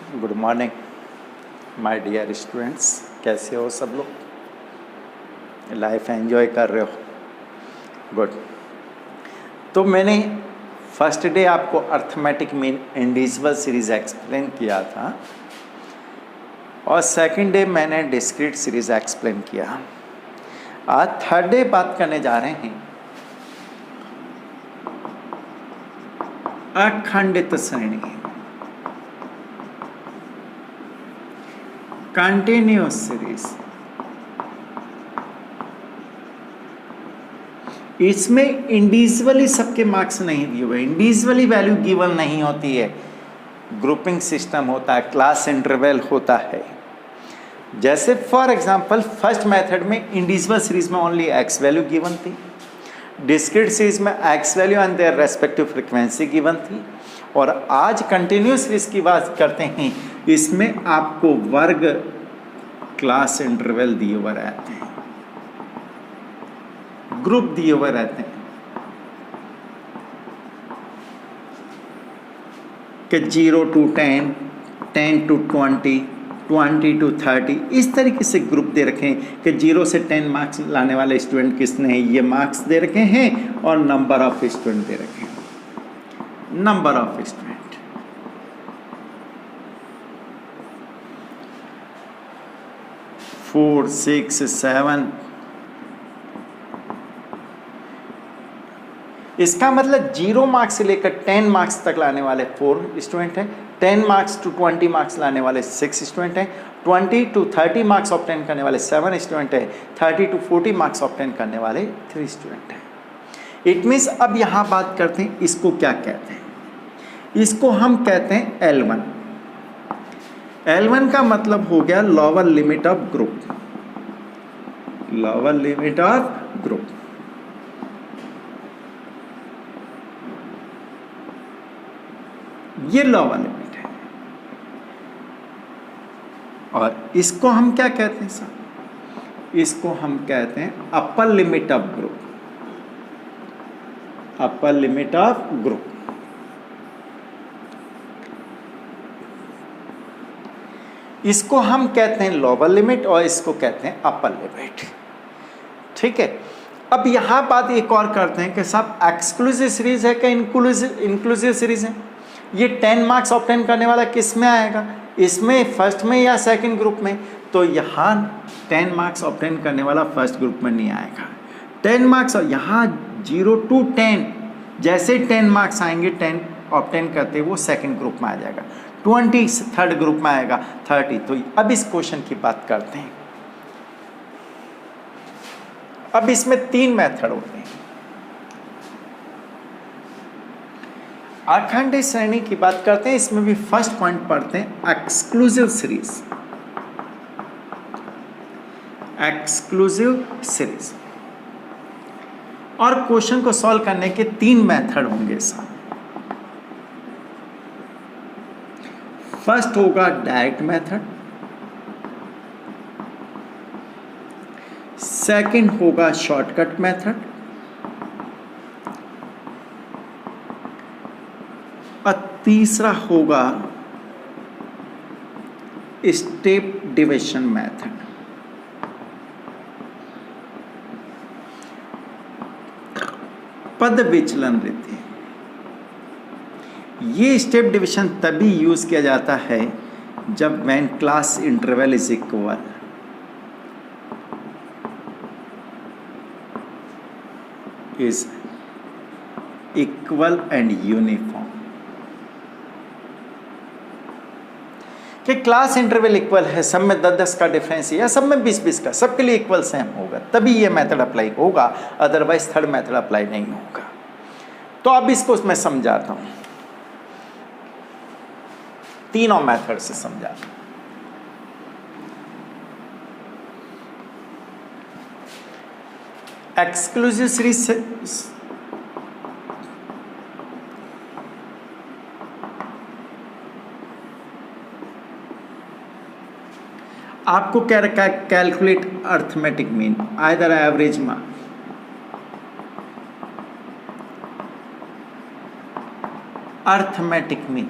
Good morning my dear students, कैसे हो सब लोग? लाइफ एंजॉय कर रहे हो? गुड। तो मैंने फर्स्ट डे आपको arithmetic mean individual series explain किया था और सेकंड डे मैंने डिस्क्रीट सीरीज एक्सप्लेन किया। आज थर्ड डे बात करने जा रहे हैं अखंडित श्रेणी, कंटिन्यूअस सीरीज। इसमें इंडिविजुअली सबके मार्क्स नहीं दिए हुए, इंडिविजुअली वैल्यू गिवन नहीं होती है, ग्रुपिंग सिस्टम होता है, क्लास इंटरवल होता है। जैसे फॉर एग्जांपल फर्स्ट मेथड में इंडिविजुअल सीरीज में ओनली एक्स वैल्यू गिवन थी, डिस्क्रीट सीरीज में x value and their respective frequency given थी, और आज कंटिन्यूअस सीरीज की बात करते हैं। इसमें आपको वर्ग क्लास इंटरवल दिए हुए रहते हैं, ग्रुप दिए हुए रहते हैं कि 0 to 10, 10 to 20, 20 to 30, इस तरीके से ग्रुप दे रखे हैं कि 0 से 10 मार्क्स लाने वाले स्टूडेंट किसने हैं, ये मार्क्स दे रखे हैं, और नंबर ऑफ स्टूडेंट दे रखे हैं, नंबर ऑफ स्टूडेंट। फोर, 6, 7। इसका मतलब 0 मार्क्स से लेकर 10 मार्क्स तक लाने वाले 4 स्टूडेंट हैं, 10 मार्क्स टू 20 मार्क्स लाने वाले 6 स्टूडेंट हैं, 20 to 30 मार्क्स ऑब्टेन करने वाले 7 स्टूडेंट हैं, 30 to 40 मार्क्स ऑब्टेन करने वाले 3 स्टूडेंट हैं। इट मीन्स अब यहाँ बात करते हैं इसको क्या कहते हैं। इसको हम कहते हैं L1। L1 का मतलब हो गया lower limit of group, lower limit of group. ये लोअर लिमिट है, और इसको हम क्या कहते हैं सर? इसको हम कहते हैं upper limit of group, upper limit of group. इसको हम कहते हैं लोअर लिमिट और इसको कहते हैं अपर लिमिट। ठीक है, अब यहां बात एक और करते हैं कि साहब एक्सक्लूसिव सीरीज है कि इंक्लूसिव सीरीज है। ये 10 मार्क्स ऑब्टेन करने वाला किस में आएगा, इसमें फर्स्ट में या सेकंड ग्रुप में? तो यहाँ 10 मार्क्स ऑब्टेन करने वाला फर्स्ट ग्रुप में नहीं आएगा। 10 मार्क्स, यहाँ 0 to 10 जैसे 10 मार्क्स आएंगे 10 ऑब्टेन करते वो सेकंड ग्रुप में आ जाएगा, 20 थर्ड ग्रुप में आएगा, 30। तो अब इस क्वेश्चन की बात करते हैं। अब इसमें 3 मेथड होते हैं। अखंडित श्रेणी की बात करते हैं, इसमें भी फर्स्ट पॉइंट पढ़ते हैं एक्सक्लूसिव सीरीज। एक्सक्लूसिव सीरीज और क्वेश्चन को सॉल्व करने के 3 मेथड होंगे सर। फर्स्ट होगा डायरेक्ट मेथड, सेकंड होगा शॉर्टकट मेथड, और तीसरा होगा स्टेप डिविजन मेथड। पद विचलन रीति। ये स्टेप डिविजन तभी यूज किया जाता है जब when class interval is equal and uniform. कि क्लास इंटरवल इक्वल है, सब में 10-10 का डिफरेंस है या सब में 20-20 का, सबके लिए इक्वल सेम होगा, तभी ये मेथड अप्लाई होगा, अदरवाइज थर्ड मेथड अप्लाई नहीं होगा। तो अब इसको मैं समझाता हूं, तीनों मेथड से समझाता हूं। एक्सक्लूसिव सीरीज से आपको क्या रखा है, calculate arithmetic mean either average मान, arithmetic mean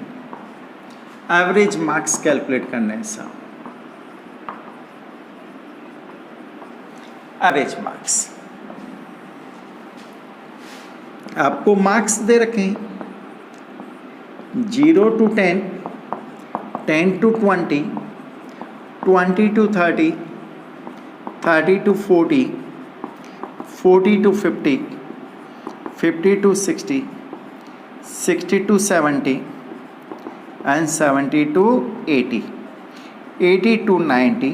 average marks calculate करने से, एवरेज मार्क्स आपको मार्क्स दे रखे हैं 0 to 10, 10 to 20, 20 to 30, 30 to 40, 40 to 50, 50 to 60, 60 to 70, and 70 to 80, 80 to 90,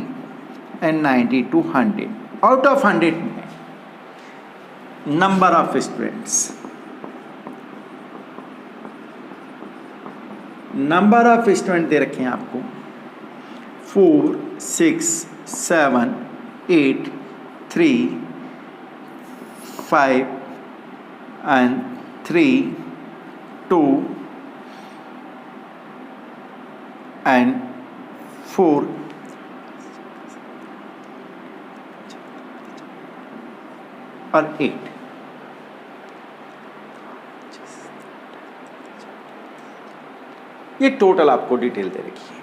and 90 to 100. Out of 100 number of students, number of student दे रखे हैं आपको 4, 6, 7, 8, 3, 5 and 3, 2 and 4, और 8। ये टोटल आपको डिटेल दे रखी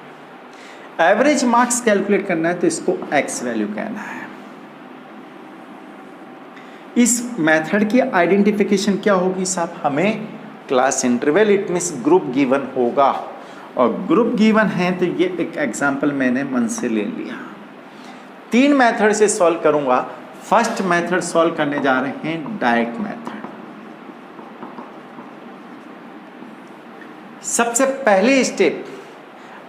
है। एवरेज मार्क्स कैलकुलेट करना है तो इसको एक्स वैल्यू कहना है। इस मेथड की आइडेंटिफिकेशन क्या होगी साहब, हमें class interval it means group given होगा, और ग्रुप गिवन है तो ये एक एग्जांपल मैंने मन से ले लिया। 3 मेथड से सॉल्व करूंगा। फर्स्ट मेथड सॉल्व करने जा रहे हैं डायरेक्ट मेथड। सबसे पहले स्टेप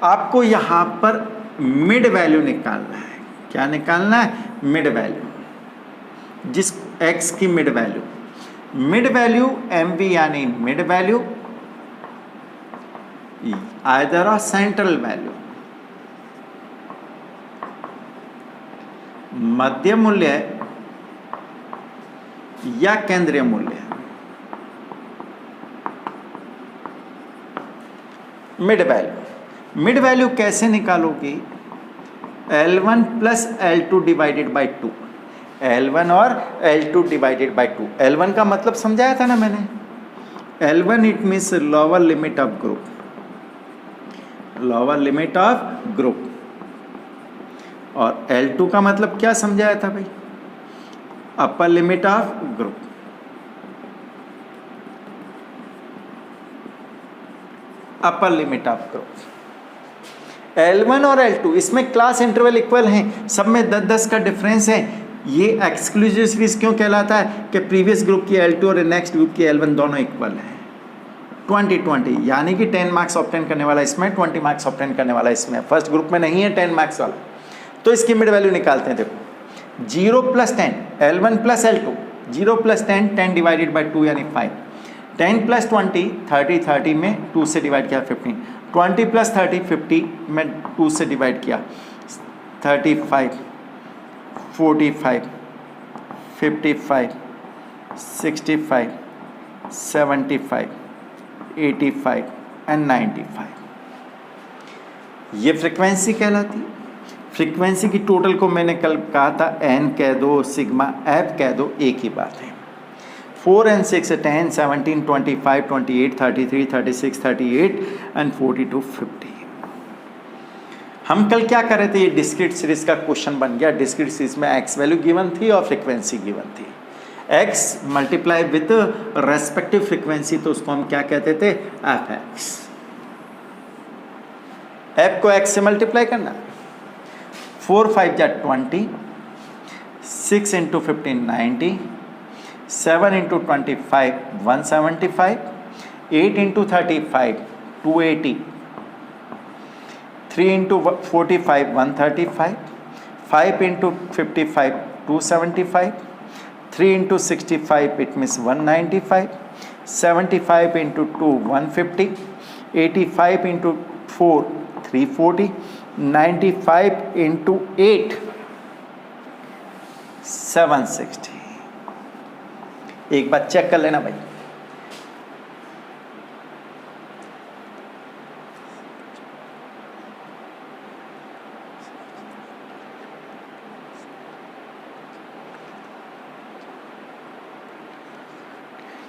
आपको यहां पर मिड वैल्यू निकालना है। क्या निकालना है? मिड वैल्यू, जिस x की mid value, mid value MV यानी mid value, either of central value, मध्य मूल्य या केंद्रीय मूल्य। मिड वैल्यू, मिड वैल्यू कैसे निकालोगे? L1 plus L2 divided by 2, L1 और L2 डिवाइडेड बाई 2। L1 का मतलब समझाया था ना मैंने, L1 it means lower limit of group, lower limit of group, और L2 का मतलब क्या समझाया था भाई? Upper limit of group. Upper limit of group. L1 और L2 इसमें क्लास इंटरवल इक्वल हैं, सब में 10-10 का डिफरेंस है। ये एक्सक्लूसिव सीरीज क्यों कहलाता है कि प्रीवियस ग्रुप की L2 और नेक्स्ट ग्रुप की L1 दोनों इक्वल हैं। 20-20 यानी कि 10 मार्क्स ऑब्टेन करने वाला इसमें, 20 मार्क्स ऑब्टेन करने वाला इसमें। फर्स्ट ग्रुप में नहीं है 10 मार्क्स वाला, तो इसकी मिड वैल्यू निकालते हैं। देखो 0 plus 10, L1 plus L2, 0 plus 10, 10 divided by 2 यानी 5, 10 प्लस 20, 30 में 2 से डिवाइड किया 15, 20 प्लस 30, 50 में 2 से डिवाइड किया 35, 45, 55, 65, 75, 85 एंड 95। ये फ्रीक्वेंसी कहलाती है। फ्रीक्वेंसी की टोटल को मैंने कल कहा था n कह दो, सिग्मा f कह दो, एक ही बात है। 4 and 6, 10, 17, 25, 28, 33, 36, 38 एंड 42, 50। हम कल क्या कर रहे थे? ये डिस्क्रीट सीरीज का क्वेश्चन बन गया। डिस्क्रीट सीरीज में x वैल्यू गिवन थी और फ्रीक्वेंसी गिवन थी। x multiply with respective frequency, तो उसको हम क्या कहते थे? fx। f को x से मल्टीप्लाई करना, 4 5 जा 20, 6 into 15 90, 7 into 25 175, 8 into 35 280, 3 into 45 135, 5 into 55 275, 3 into 65 it means 195, 75 into 2 150, 85 into 4 340, 95 into 8 760। एक बार चेक कर लेना भाई।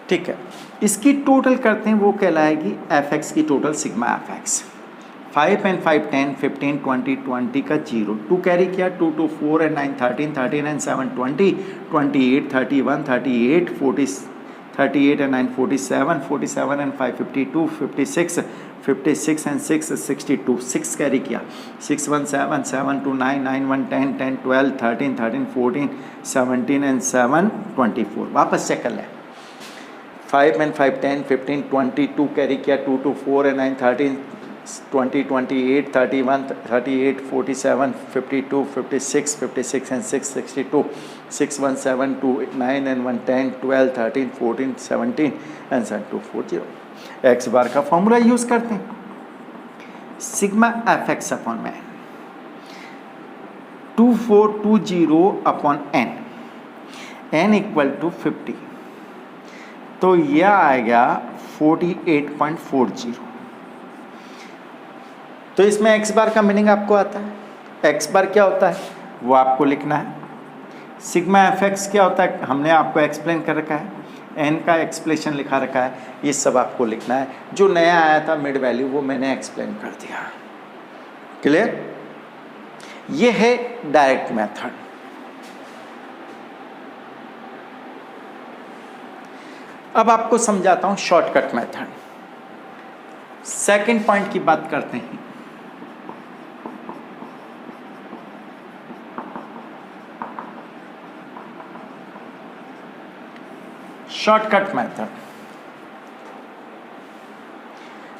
ठीक है, इसकी टोटल करते हैं, वो कहलाएगी एफ एक्स की total sigma F x. 5 and 5 10, 15 20, 20 का 0, 2 कैरी किया, 2 2 4 and 9 13, 13 and 7 20, 28 31, 38 40, 38 and 9 47, 47 and 5 52, 56, 56 and 6 62, 6 carry किया, 6 1 7, 7 2 9, 9 1 10, 10 12, 13 13 14, 17 and 7 24. वापस चेक कर लें. 5 and 5 10, 15 20, 2 कैरी किया, 2 2 4 and 9 13, 20 28 31, 38 47, 52, 56, 56 and 6 62, 6 1 7 2 9 and 1 10, 12 13 14, 17 and 7 2 4 0. X बार का फॉर्मूला यूज करते हैं, सिग्मा एफ एक्स अपॉन में 2420 upon n, n equal to 50, तो यह आएगा 48.40. तो इसमें एक्स बार का मीनिंग आपको आता है. एक्स बार क्या होता है वो आपको लिखना है. सिग्मा एफ एक्स क्या होता है हमने आपको एक्सप्लेन कर रखा है, एन का एक्सप्लेनेशन लिखा रखा है, ये सब आपको लिखना है. जो नया आया था मिड वैल्यू वो मैंने एक्सप्लेन कर दिया. क्लियर? ये है डायरेक्ट मेथड. अब आपको समझाता हूं शॉर्टकट मेथड. सेकंड पॉइंट की बात करते हैं. Shortcut method.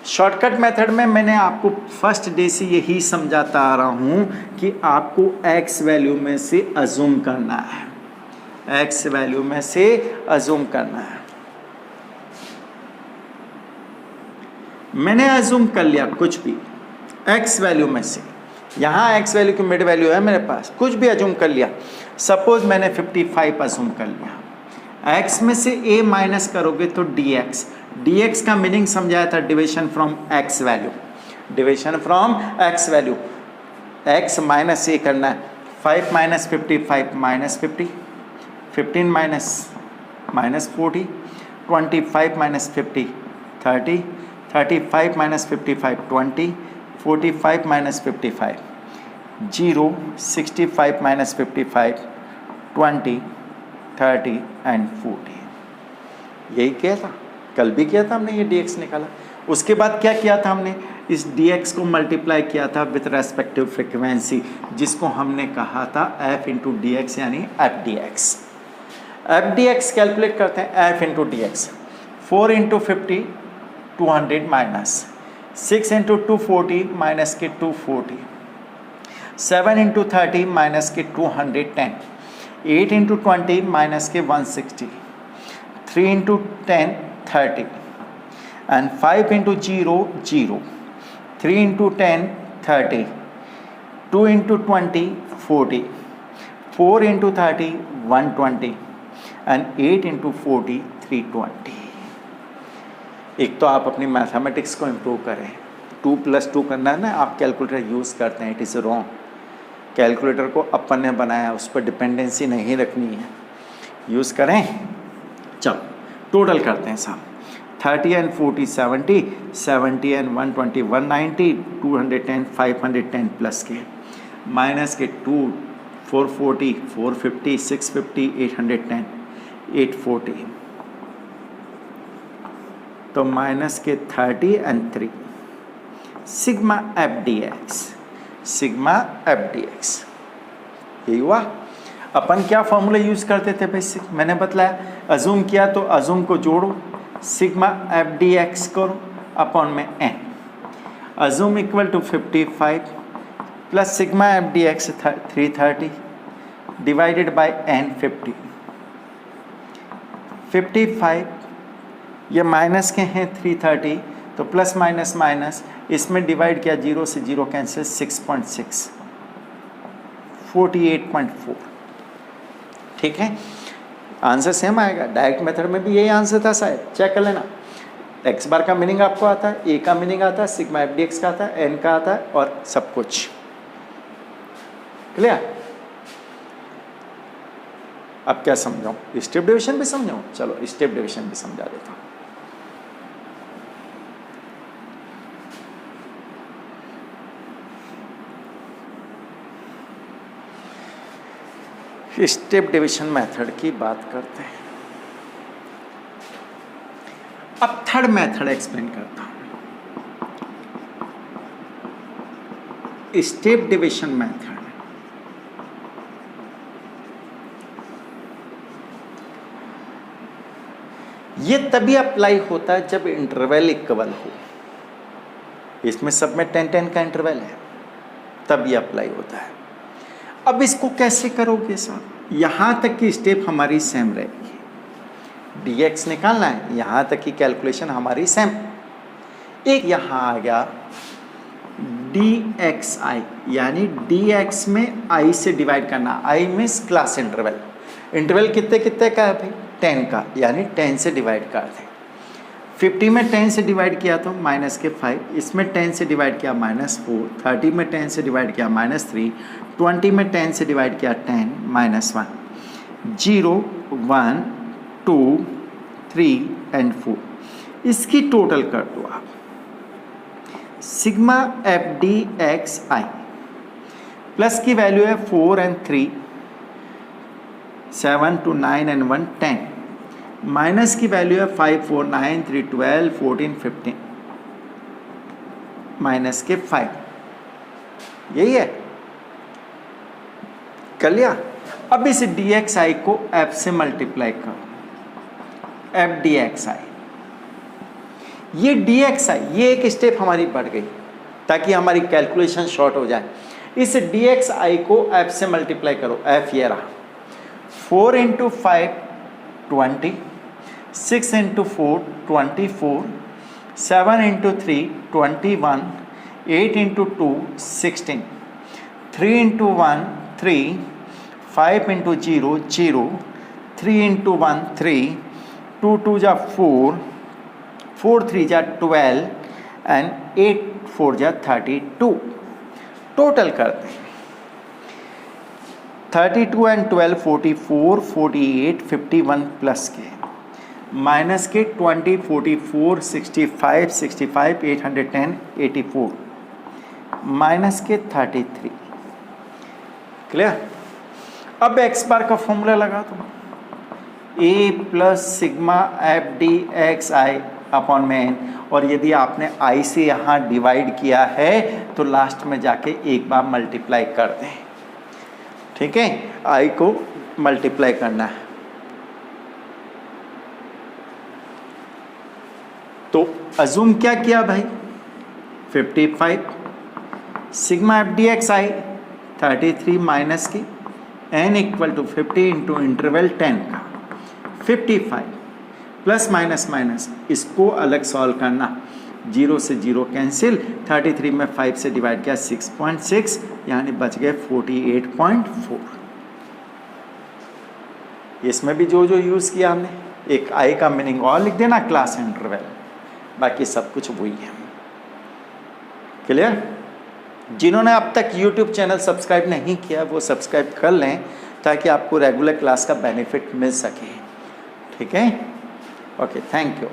शॉर्टकट मेथड में मैंने आपको फर्स्ट डे से यही समझाता आ रहा हूं कि आपको एक्स वैल्यू में से अज्यूम करना है, एक्स वैल्यू में से अज्यूम करना है. मैंने अज्यूम कर लिया कुछ भी एक्स वैल्यू में से, यहाँ एक्स वैल्यू की मिड वैल्यू है मेरे पास, कुछ भी अज्यूम कर लिया. सपोज मैंने 55 अज्यूम कर लिया. x में से a माइनस करोगे तो dx, dx का मीनिंग समझाया था division from x value, division from x value. x minus a करना है. 5 minus 55 minus 50, 15 minus minus 40, 25 minus 50 30, 35 minus 55 20, 45 minus 55 0, 65 minus 55 20, 30 and 40. यही किया था, कल भी किया था हमने, ये dx निकाला. उसके बाद क्या किया था हमने, इस dx को मल्टीप्लाई किया था विथ रेस्पेक्टिव फ्रीक्वेंसी, जिसको हमने कहा था f इंटू डी एक्स यानी F d x. F d x calculate करते हैं, f into D x. 4 into 50 200 minus 6 into 240 minus के 240, 7 इंटू 30 माइनस के 210, 8 इंटू 20 माइनस के 160, 3 into 10 30 and 5 into 0 0, 3 into 10 30, 2 into 20 40, 4 into 30 120 and 8 into 40 320. एक तो आप अपनी मैथमेटिक्स को इम्प्रूव करें. 2 + 2 करना है ना, आप कैलकुलेटर यूज़ करते हैं, इट इज़ रॉन्ग. कैलकुलेटर को अपन ने बनाया, उस पर डिपेंडेंसी नहीं रखनी है, यूज़ करें. चलो टोटल करते हैं साहब. 30 एंड 40 70, 70 एंड 120 190, 210 510 प्लस के माइनस के 2 440 450 650 810 840, तो माइनस के 30 and 3. Sigma f d x, sigma f d x यही हुआ. अपन क्या फॉर्मूला यूज़ करते थे बेसिक, मैंने बतलाया. अजूम किया तो अजूम को जोड़ो, सिग्मा एफ डी एक्स करो अपॉन में n. Assume equal to 55 plus sigma f d x 330 divided by n 50. 55 ये माइनस के हैं 330, तो प्लस माइनस माइनस, इसमें डिवाइड किया 0 से 0 कैंसिल, 6.6 48.4. ठीक है, आंसर सेम आएगा. डायरेक्ट मेथड में भी यही आंसर था शायद, चेक कर लेना. एक्स बार का मीनिंग आपको आता है, ए का मीनिंग आता है, सिग्मा एफ डी एक्स का आता है, एन का आता है और सब कुछ क्लियर. अब क्या समझाऊं, स्टेप डिवीजन भी समझाऊं. चलो स्टेप डिवीजन भी समझा देता हूं. स्टेप डिवीजन मेथड की बात करते हैं। अब थर्ड मेथड एक्सप्लेन करता हूं, स्टेप डिवीजन मेथड। ये तभी अप्लाई होता है जब इंटरवल इक्वल हो। इसमें सब में 10-10 का इंटरवल है, तब ये अप्लाई होता है। अब इसको कैसे करोगे साहब? यहाँ तक की स्टेप हमारी सेम रहेगी, dx निकालना है, यहाँ तक की कैलकुलेशन हमारी सेम। एक यहाँ आ गया dxi, यानी dx में i से डिवाइड करना। i means class interval. Interval कितने कितने का है भाई? 10 का, यानी 10 से डिवाइड कर दें। 50 में 10 से डिवाइड किया तो -5, इसमें 10 से डिवाइड किया -4, 30 में 10 से डिवाइड किया -3, 20 में 10 से डिवाइड किया 10, -1, 0, 1, 2, 3 एंड 4। इसकी टोटल कर दो आप। सिग्मा एफ डी एक्स आई प्लस की वैल्यू है 4 एंड 3, 7 to 9 and 1 10, माइनस की वैल्यू है 5, 4, 9, 3, 12, 14, 15, माइनस के 5। यही है, कर लिया। अब इस dxi को f से मल्टीप्लाई करो, f dxi। ये dxi, ये एक स्टेप हमारी बढ़ गई ताकि हमारी कैलकुलेशन शॉर्ट हो जाए। इस dxi को f से मल्टीप्लाई करो, f ये रहा, 4 into 5 20, 6 into 4 24, 7 into 3 21, 8 into 2 16, 3 into 1 3, 5 into 0 0, 3 into 1 3, 2 2 जा 4, 4 3 जा 12 एंड 8 4 जा 32। टोटल करते हैं, 32 एंड 12 44, 48, 51 प्लस के, माइनस के 20, 44, 65, 65, 810, 84, माइनस के 33। क्लियर? अब एक्स बार का फॉर्मूला लगा दो, a plus sigma f d x i upon में एन, और यदि आपने आई से यहाँ डिवाइड किया है तो लास्ट में जाके एक बार मल्टीप्लाई कर दें। ठीक है, आई को मल्टीप्लाई करना है। तो अजूम क्या किया भाई, 55 sigma f d x i 33 minus की n equal to 50 into interval 10 का 55 प्लस माइनस माइनस, इसको अलग सॉल्व करना, 0 से 0 कैंसिल, 33 में 5 से डिवाइड किया 6.6, यानी बच गए 48.4। इसमें भी जो जो यूज़ किया हमने, एक आई का मीनिंग और लिख देना, क्लास इंटरवल, बाकी सब कुछ वही है। क्लियर? जिन्होंने अब तक YouTube चैनल सब्सक्राइब नहीं किया वो सब्सक्राइब कर लें ताकि आपको रेगुलर क्लास का बेनिफिट मिल सके। ठीक है? Okay, thank you.